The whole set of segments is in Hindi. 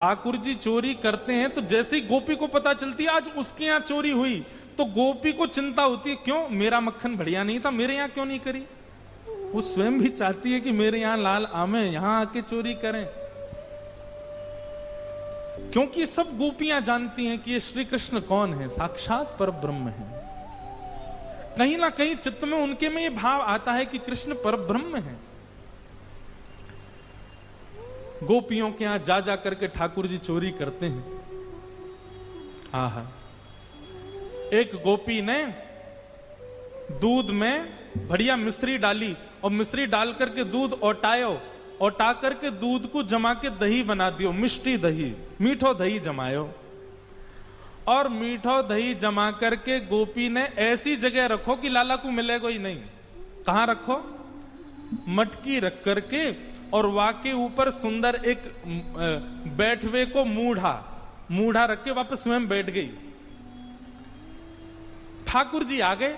ठाकुर जी चोरी करते हैं तो जैसे ही गोपी को पता चलती है आज उसके यहाँ चोरी हुई तो गोपी को चिंता होती है, क्यों मेरा मक्खन बढ़िया नहीं था, मेरे यहाँ क्यों नहीं करी। वो स्वयं भी चाहती है कि मेरे यहाँ लाल आमे, यहां आके चोरी करें। क्योंकि सब गोपियां जानती हैं कि ये श्री कृष्ण कौन है, साक्षात पर ब्रह्म है। कहीं ना कहीं चित्त में उनके में ये भाव आता है कि कृष्ण पर ब्रह्म है। गोपियों के यहां जा जा करके ठाकुर जी चोरी करते हैं। आहा, एक गोपी ने दूध में बढ़िया मिश्री डाली और मिश्री डाल करके दूध औटायो, औटा करके दूध को जमा के दही बना दियो, मिष्टी दही, मीठो दही जमायो। और मीठो दही जमा करके गोपी ने ऐसी जगह रखो कि लाला को मिलेगा ही नहीं। कहां रखो? मटकी रख करके और वाके ऊपर सुंदर एक बैठवे को मूढ़ा रख के वापस स्वयं बैठ गई। ठाकुर जी आ गए।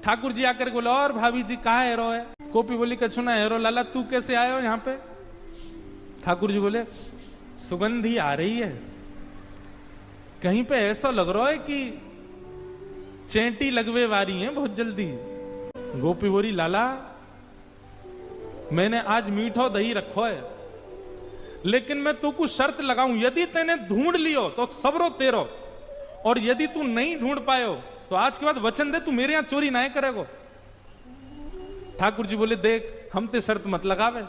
ठाकुर जी आकर बोला, और भाभी जी कहाँ हेरो है? गोपी बोली, कछु ना हेरो, लाला तू कैसे आए हो यहाँ पे? ठाकुर जी बोले, सुगंधी आ रही है, कहीं पे ऐसा लग रहा है कि चेंटी लगवे वारी है बहुत जल्दी। गोपी बोली, लाला मैंने आज मीठो दही रखो है, लेकिन मैं तू को शर्त लगाऊं, यदि तेने ढूंढ लियो तो सबरो तेरो, और यदि तू नहीं ढूंढ पायो तो आज के बाद वचन दे तू मेरे यहां चोरी ना करेगो। ठाकुर जी बोले, देख हम ते शर्त मत लगावे।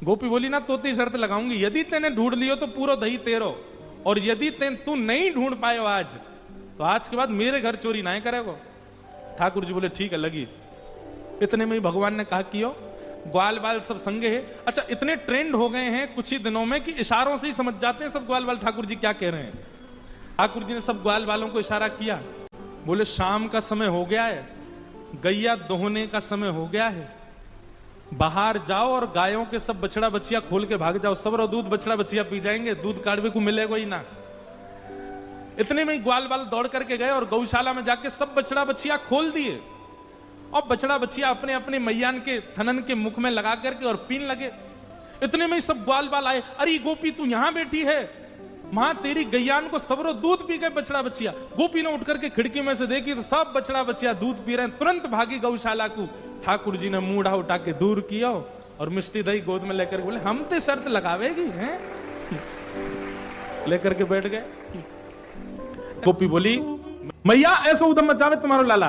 गोपी बोली, ना तो ती शर्त लगाऊंगी, यदि तेने ढूंढ लियो तो पूरा दही तेरो, और यदि तू नहीं ढूंढ पायो आज तो आज के बाद मेरे घर चोरी ना करेगो। ठाकुर जी बोले, ठीक है लगी। इतने में ही भगवान ने कहा कि ग्वाल बाल सब संगे है। अच्छा, इतने ट्रेंड हो गए हैं कुछ ही दिनों में कि इशारों से ही समझ जाते हैं सब ग्वाल बाल ठाकुर जी क्या कह रहे हैं। ठाकुर जी ने सब ग्वाल बालों को इशारा किया, बोले शाम का समय हो गया है, गैया दोहने का समय हो गया है, बाहर जाओ और गायों के सब बछड़ा बछिया खोल के भाग जाओ, सब दूध बछड़ा बछिया पी जाएंगे, दूध काढ़वे को मिलेगा ही ना। इतने में ही ग्वाल बाल दौड़ करके गए और गौशाला में जाके सब बछड़ा बछिया खोल दिए, और बछड़ा बछिया अपने अपने मैयान के थनन के मुख में लगा करके और पीन लगे। इतने में ही सब ग्वाल बाल आए, अरे गोपी तू यहां बैठी है, मां तेरी गैयान को सबरो दूध पी गए बछड़ा बछिया। गोपी ने उठ करके खिड़की में से देखी तो सब बछड़ा बछिया दूध पी रहे हैं, तुरंत भागी गौशाला को। ठाकुर जी ने मूढ़ा उठा के दूर किया और मिष्टी दही गोद में लेकर बोले, हम ते शर्त लगावेगी हैं? लेकर के बैठ गए। गोपी बोली, मैया ऐसा उदम मचावे तुम्हारो लाला,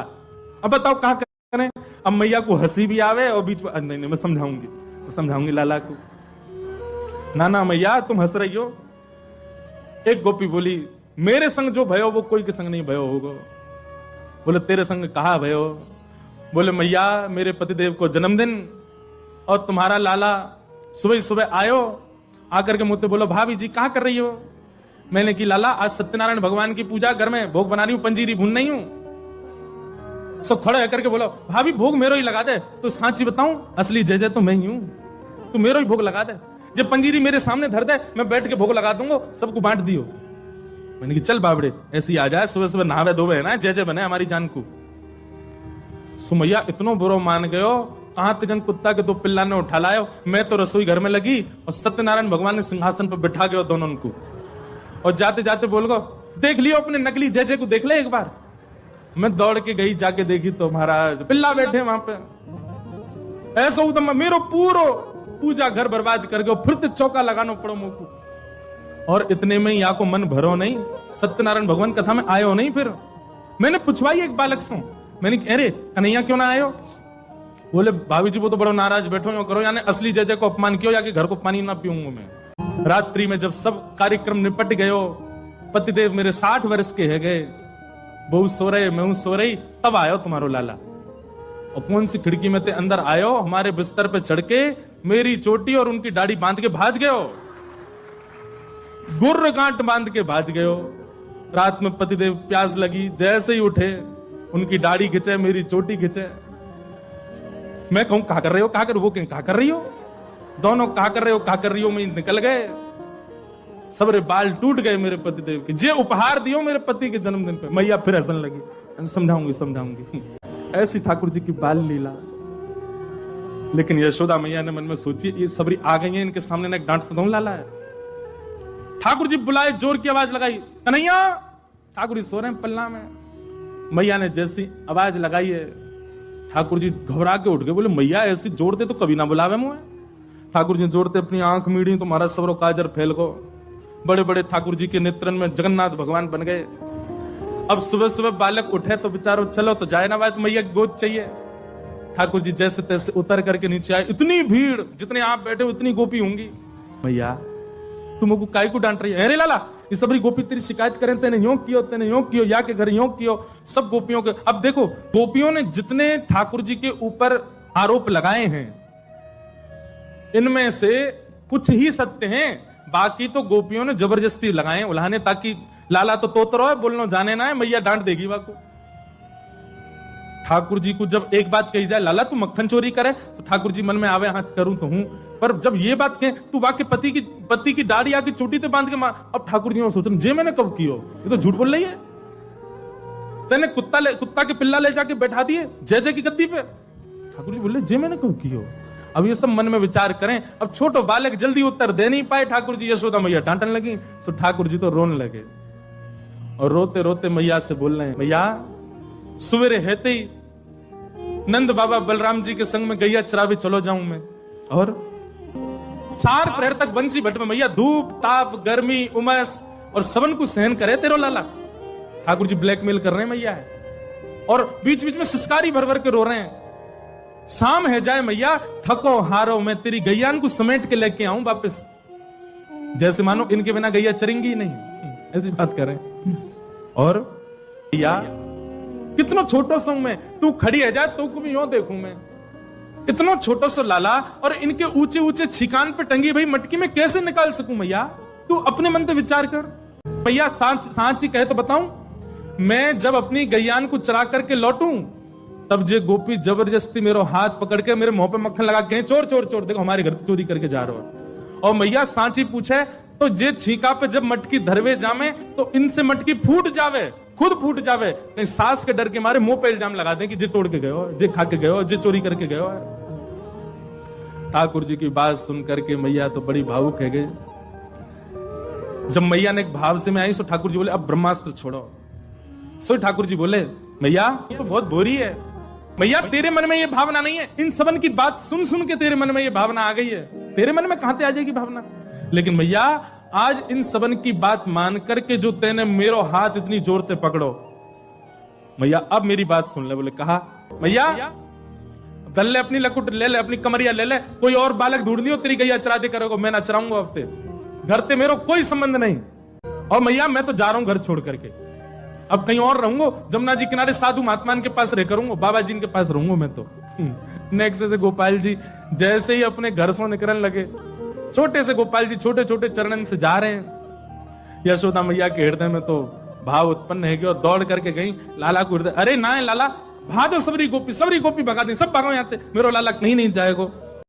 अब बताओ कहां करें? अब मैया को हंसी भी आवे और बीच में, नहीं मैं समझाऊंगी लाला को। ना मैया तुम हंस रही हो। एक गोपी बोली, मेरे संग जो भयो वो कोई के संग नहीं भयो होगा। बोले, तेरे संग कहा भयो? बोले, मैया मेरे पतिदेव को जन्मदिन और तुम्हारा लाला सुबह सुबह आयो, आकर के मुझसे बोलो, भाभी जी कहां कर रही हो? मैंने की लाला आज सत्यनारायण भगवान की पूजा, घर में भोग बना रही हूं, पंजीरी भून नहीं हूं। सब खड़े करके बोलो, भाभी भोग मेरो ही लगा दे। तो सांची बताऊं, असली जय जय तो मैं ही हूं, तू मेरो ही भोग लगा दे। जब पंजीरी मेरे सामने धर दे, मैं बैठ के भोग लगा दूंगा, सबको बांट दियो। मैंने कि चल बाबड़े ऐसी आ जाए, सुबह सुबह नहावे धोवे है ना, जय जय बने हमारी जान को। सुमैया इतनो बुरो मान गयो, कहां तिजन कुत्ता के दो पिल्ला ने उठा लायो। मैं तो रसोई घर में लगी और सत्यनारायण भगवान ने सिंहासन पर बिठा गयो दोनों को, और जाते जाते बोल गो, देख लियो अपने नकली जय जय को, देख ले एक बार। मैं दौड़ के गई, जाके देखी तो महाराज पिल्ला बैठे वहां पे। ऐसा उदम मेरो पूरो पूजा घर बर्बाद कर गयो, फिर चौका लगाना पड़ो मुंह। और इतने में यहाँ को मन भरो नहीं, सत्यनारायण भगवान कथा में आयो नहीं। फिर मैंने पूछवाई एक बालक से, मैंने अरे कन्हैया क्यों ना आयो? बोले, भाभी जी वो तो बड़ो नाराज बैठो, यो करो, यानी असली जय जय को अपमान कियो, या कि घर को पानी ना पीऊंगा मैं। रात्रि में जब सब कार्यक्रम निपट गयो, पतिदेव मेरे 60 वर्ष के है गए, बहू सो रहे, मैं सो रही, तब आयो तुम्हारो लाला। और कौन सी खिड़की में ते अंदर आयो, हमारे बिस्तर पे चढ़ के मेरी चोटी और उनकी दाढ़ी बांध के भाज गयो, गुर्र गांठ बांध के भाज गयो। रात में पतिदेव प्यास लगी, जैसे ही उठे उनकी दाढ़ी खिंचे, मेरी चोटी खिंचे। मैं कहूं कहा कर रहे हो, कहा कर, वो कहा कर रही हो, दोनों कहा कर रही हो, मैं निकल गए। सबरे बाल टूट गए मेरे पतिदेव के, जे उपहार दियो मेरे पति के जन्मदिन पे। मैया फिर हंसने लगी, समझाऊंगी। ऐसी ठाकुर जी की बाल लीला। लेकिन यशोदा मैया ने मन में सोची, ये सबरी आ गई है, इनके सामने ना डांट तो लाला है। ठाकुर जी बुलाए, जोर की आवाज लगाई, कन्हैया। ठाकुर जी सो रहे हैं पल्ला में। मैया ने जैसी आवाज लगाई है, ठाकुर जी घबरा के उठ गए, बोले मैया ऐसी जोड़ते तो कभी ना बुलावे मुझे। ठाकुर जी जोड़ते अपनी आंख मीड़ी तो महाराज सबरो काजर फैल गो। बड़े बड़े ठाकुर जी के नेत्रन में जगन्नाथ भगवान बन गए। अब सुबह सुबह बालक उठे तो बेचारो चलो तो जाए ना बात, मैया गोद चाहिए। ठाकुर जी जैसे तैसे उतर करके नीचे आए। इतनी भीड़, जितने आप बैठे उतनी गोपी होंगी। मैया तुमको काय को डांट रही है? अरे लाला ये सबरी गोपी तेरी शिकायत करें, तेने यूं कियो या के घर यूं कियो। सब गोपियों के, अब देखो गोपियों ने जितने ठाकुर जी के ऊपर आरोप लगाए हैं इनमें से कुछ ही सत्य हैं, बाकी तो गोपियों ने जबरदस्ती लगाए उल्हाने, ताकि लाला तो तोतरो है, बोलना जाने ना है, मैया डांट देगी वाको। ठाकुर जी को जब एक बात कही जाए, लाला तू मक्खन चोरी करे, तो ठाकुर जी मन में आवे हाँ करूं तो हूं, पर जब ये बात कहे तू वाके पति की दाढ़ी आके चोटी ते बांध के मार, अब ठाकुर जी सोच रहे जे मैंने कब कियो, ये तो झूठ बोल रही है। तेने कुत्ता के पिल्ला ले जाके बैठा दिए जय जय की गद्दी पे। ठाकुर जी बोले जे मैंने कब कियो। अब ये सब मन में विचार करें। अब छोटो बालक जल्दी उत्तर दे नहीं पाए। ठाकुर जी यशोदा मैया डांटन लगी, तो ठाकुर जी तो रोने लगे और रोते रोते मैया से बोल रहे हैं, मैया सवेरे हेते ही नंद बाबा बलराम जी के संग में गैया चरावे चलो जाऊं मैं, और 4 प्रहर तक बंसी भट्ट में मैया धूप ताप गर्मी उमस और सबन को सहन करे तेरो लाला। ठाकुर जी ब्लैकमेल कर रहे हैं मैया है, और बीच बीच में सिसकारी भर भर के रो रहे हैं। शाम है जाए मैया, थको हारो मैं तेरी गैयान को समेट के लेके आऊं वापस, जैसे मानो इनके बिना गैया चरेंगी ही नहीं, ऐसी बात कर रहे हैं। और या कितना छोटा सा मैं, तू खड़ी है जाए तो भी यूं देखूं मैं, इतना छोटा सा लाला, और इनके ऊंचे ऊंचे छिकान पे टंगी भाई मटकी में कैसे निकाल सकूं मैया? तू अपने मन से विचार कर मैया। सांच ही कहे तो बताऊं, मैं जब अपनी गैयान को चरा करके लौटूं तब जे गोपी जबरदस्ती मेरा हाथ पकड़ के मेरे मुंह पे मक्खन लगा के चोर चोर चोर, देखो हमारे घर से चोरी करके जा रहे हो। और मैया सांची पूछे तो जे छीका पे जब मटकी धरवे जामे तो इनसे मटकी फूट जावे, खुद फूट जावे, कहीं सास के डर के मारे मुंह पे इल्जाम लगा दे कि जे तोड़ के गए हो, जे खा के गए हो, जे चोरी करके गए हो। ठाकुर जी की बात सुन करके मैया तो बड़ी भावुक है गई। जब मैया ने एक भाव से में आई तो ठाकुर जी बोले अब ब्रह्मास्त्र छोड़ो। सो ठाकुर जी बोले मैया ये तो बहुत बोरी है, मैया तेरे मन में ये भावना नहीं है, इन सबन की बात सुन सुन के तेरे मन में ये भावना आ गई है, तेरे मन में कहां से आ जाएगी भावना। लेकिन मैया आज इन सबन की बात मान करके जो तेने मेरो हाथ इतनी जोर से पकड़ो, मैया अब मेरी बात सुन ले। बोले कहा मैया दल ले अपनी लकुट ले ले, अपनी कमरिया ले ले, कोई और बालक ढूंढ लियो, तेरी गैया चरा दे करोगे, मैं ना चराऊंगा अब ते घर ते मेरो कोई संबंध नहीं। और मैया मैं तो जा रहा हूं घर छोड़ करके, अब कहीं और रहूंगा, जमुना जी किनारे साधु महात्मान के पास रह करूंगा, बाबा जी के पास रहूंगा मैं तो। नेक्स्ट से गोपाल जी जैसे ही अपने घर से निकलने लगे, छोटे से गोपाल जी छोटे छोटे चरणन से जा रहे हैं। यशोदा मैया के हृदय में तो भाव उत्पन्न है कि और दौड़ करके गई लाला को हृदय, अरे ना लाला भाजो सबरी गोपी भगा दी, सब भागो यहाँ मेरे लाला कहीं नहीं जाएगो।